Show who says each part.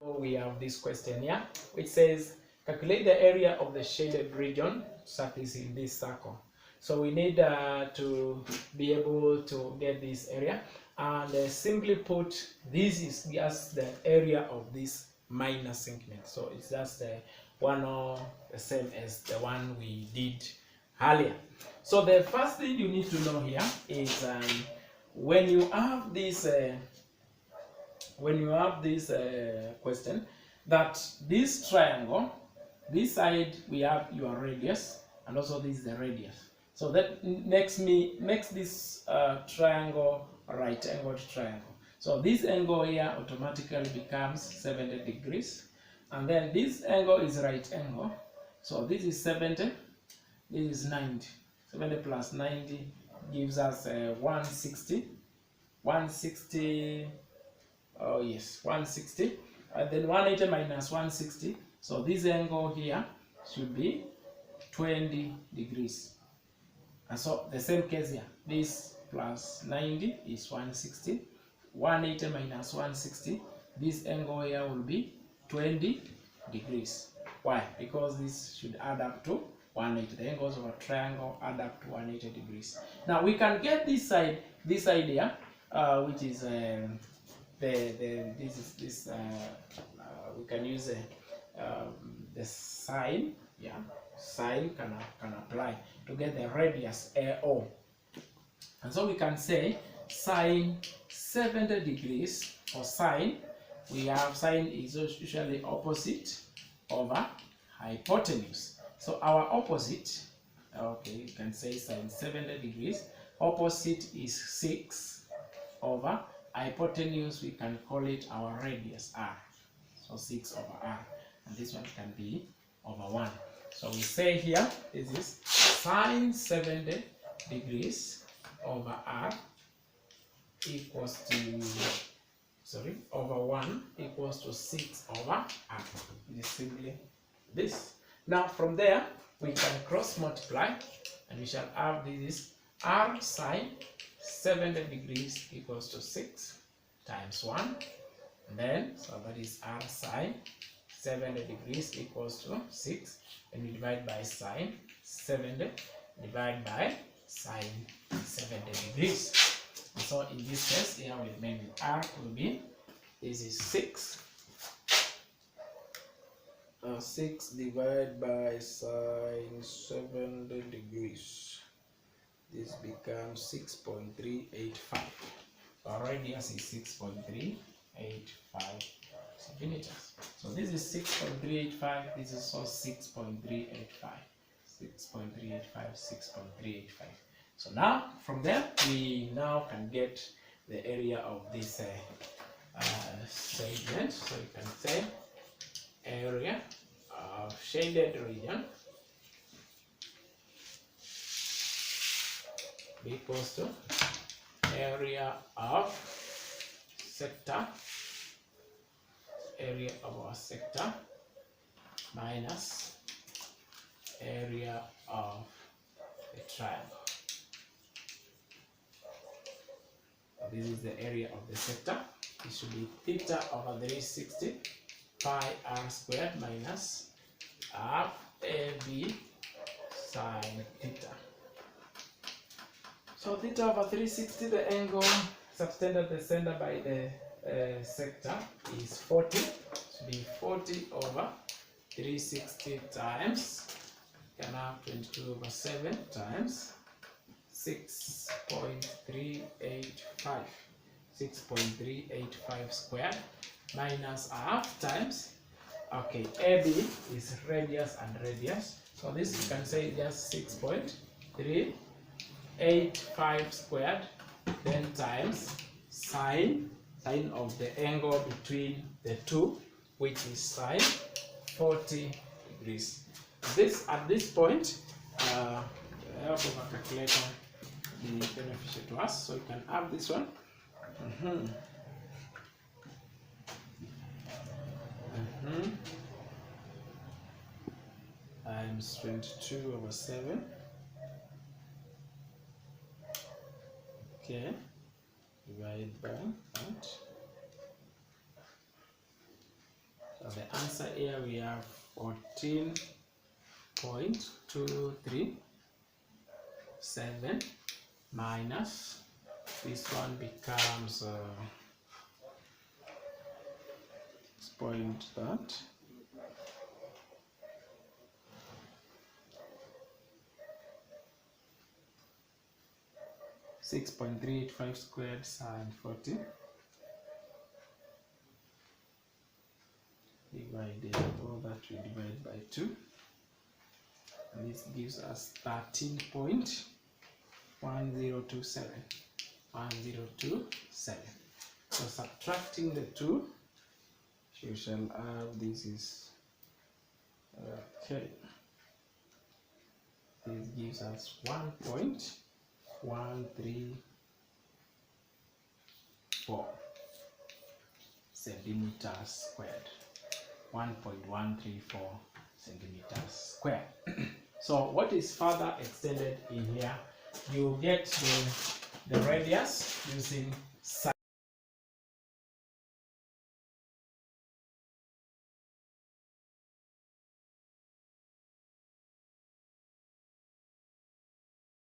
Speaker 1: We have this question here which says calculate the area of the shaded region surface in this circle. So we need to be able to get this area, and simply put, this is just the area of this minor segment. So it's just one or the same as the one we did earlier. So the first thing you need to know here is when you have this question, that this triangle, this side we have your radius, and also this is the radius. So that makes this triangle a right angled triangle. So this angle here automatically becomes 70 degrees, and then this angle is right angle. So this is 70, this is 90. 70 plus 90 gives us 160. 160. Oh yes, 160, and then 180 minus 160. So this angle here should be 20 degrees. And so the same case here, this plus 90 is 160. 180 minus 160, this angle here will be 20 degrees. Why? Because this should add up to 180. The angles of a triangle add up to 180 degrees. Now we can get this side here, which is we can use the sine. Yeah, sine can apply to get the radius AO, and so we can say sine 70 degrees. For sine, we have sine is usually opposite over hypotenuse. So our opposite, okay, you can say sine 70 degrees. Opposite is 6 over hypotenuse, we can call it our radius r. So 6 over r, and this one can be over 1. So we say here this is sine 70 degrees over r equals to, over 1 equals to 6 over r. It is simply this. Now from there we can cross multiply, and we shall have this is r sine 70 degrees equals to 6 times 1, and then so that is r sine 70 degrees equals to 6, and we divide by sine 70 divide by sine 70 degrees. And so in this case here we remain with r will be, this is 6. 6 divided by sine 70 degrees. This becomes 6.385. Our radius is 6.385 centimeters. So this is 6.385. This is also 6.385. 6.385. 6.385. So now from there we now can get the area of this segment. So you can say area of shaded region equals to area of sector, area of our sector minus area of the triangle. So this is the area of the sector. It should be theta over 360 pi r squared minus half AB sine theta. So theta over 360, the angle subtended the center by the sector is 40. It should be 40 over 360 times, can have 22 over 7 times 6.385. 6.385 squared minus half times, okay, AB is radius and radius. So this you can say just 6.385 squared, then times sine of the angle between the two, which is sine 40 degrees. This at this point, the help of a calculator will be beneficial to us. So you can have this one. Times 22 over 7. Okay, divide by that. the answer here we have 14.237 minus, this one becomes let's point that 6.385 squared sine 40 divided, all that we divide by 2, and this gives us 13.1027. So subtracting the 2, you shall have, this is okay, this gives us 1.134 centimeters squared. 1.134 centimeters squared. So what is further extended in here, you get the radius using